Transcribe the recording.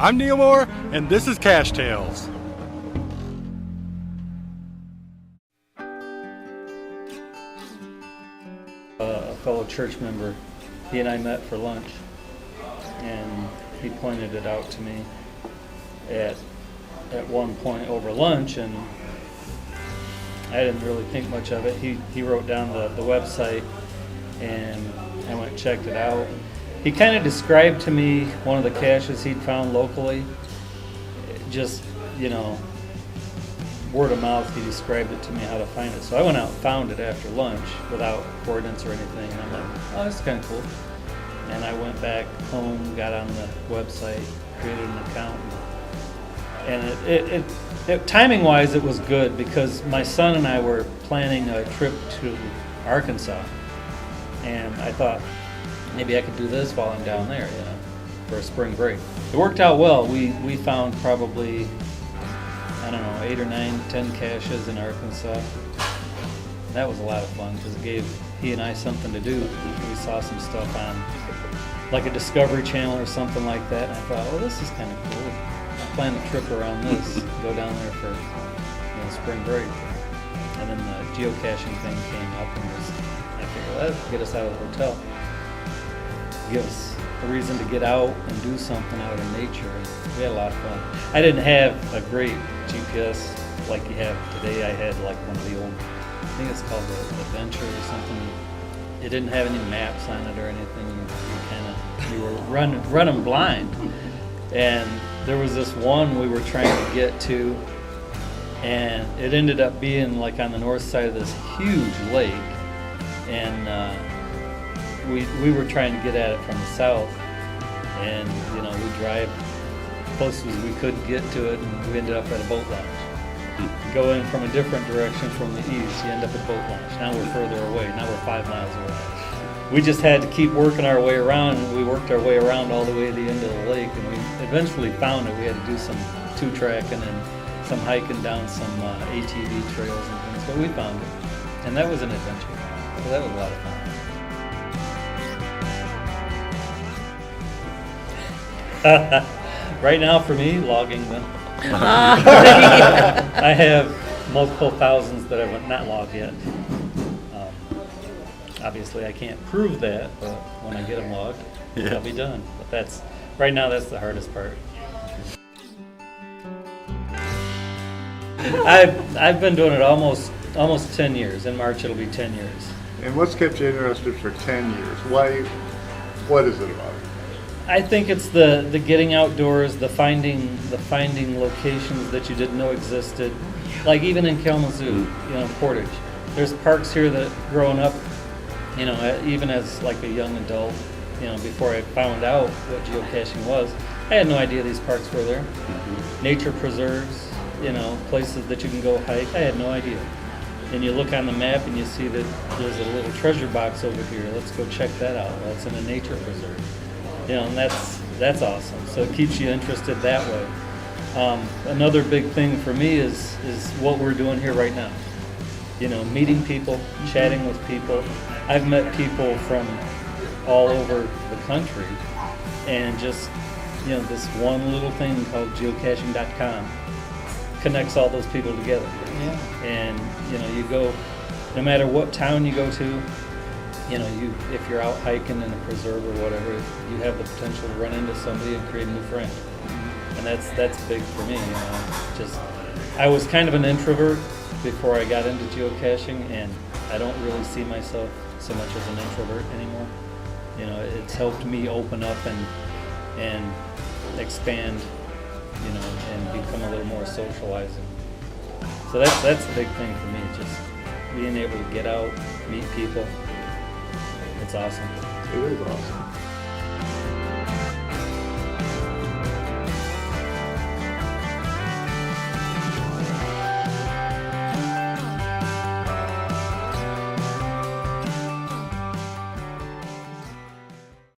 I'm Neil Moore, and this is Cache Tales. A fellow church member, he and I met for lunch, and he pointed it out to me at one point over lunch, and I didn't really think much of it. He wrote down the website, and I went and checked it out. He kind of described to me one of the caches he'd found locally. Just, word of mouth, he described it to me how to find it. So I went out and found it after lunch without coordinates or anything, and I'm like, oh, that's kind of cool. And I went back home, got on the website, created an account, and it timing-wise, it was good because my son and I were planning a trip to Arkansas, and I thought maybe I could do this while I'm down there, for a spring break. It worked out well. We found probably, 8 or 9, 10 caches in Arkansas. That was a lot of fun because it gave he and I something to do. We saw some stuff on like a Discovery Channel or something like that, and I thought, well, this is kind of cool. I'll plan a trip around this, go down there for spring break. And then the geocaching thing came up, and I figured, well, that'd get us out of the hotel. Give us a reason to get out and do something out in nature. And we had a lot of fun. I didn't have a great GPS like you have today. I had like one of the old, I think it's called the Adventure or something. It didn't have any maps on it or anything. You were running blind. And there was this one we were trying to get to, and it ended up being like on the north side of this huge lake, and we were trying to get at it from the south, and we drive close as we could get to it, and we ended up at a boat launch. Go in from a different direction from the east, you end up at boat launch. Now we're further away. Now we're 5 miles away. We just had to keep working our way around, and we worked our way around all the way to the end of the lake, and we eventually found it. We had to do some 2-tracking and some hiking down some ATV trails and things, but we found it, and that was an adventure. So that was a lot of fun. Right now for me, logging them. I have multiple thousands that I've not logged yet. Obviously I can't prove that, but when I get them logged, I'll be done. But right now that's the hardest part. I've been doing it almost 10 years. In March it'll be 10 years. And what's kept you interested for 10 years? What is it about it? I think it's the getting outdoors, the finding locations that you didn't know existed. Like even in Kalamazoo, Portage. There's parks here that growing up, even as like a young adult, before I found out what geocaching was, I had no idea these parks were there. Nature preserves, places that you can go hike, I had no idea. And you look on the map and you see that there's a little treasure box over here. Let's go check that out. Well, it's in a nature preserve. And that's awesome. So it keeps you interested that way. Another big thing for me is what we're doing here right now. Meeting people, chatting with people. I've met people from all over the country, and just this one little thing called geocaching.com connects all those people together. And you go, no matter what town you go to, if you're out hiking in a preserve or whatever, you have the potential to run into somebody and create a new friend. And that's big for me. I was kind of an introvert before I got into geocaching, and I don't really see myself so much as an introvert anymore. It's helped me open up and expand, and become a little more socializing. So that's the big thing for me, just being able to get out, meet people. It's awesome. It is awesome.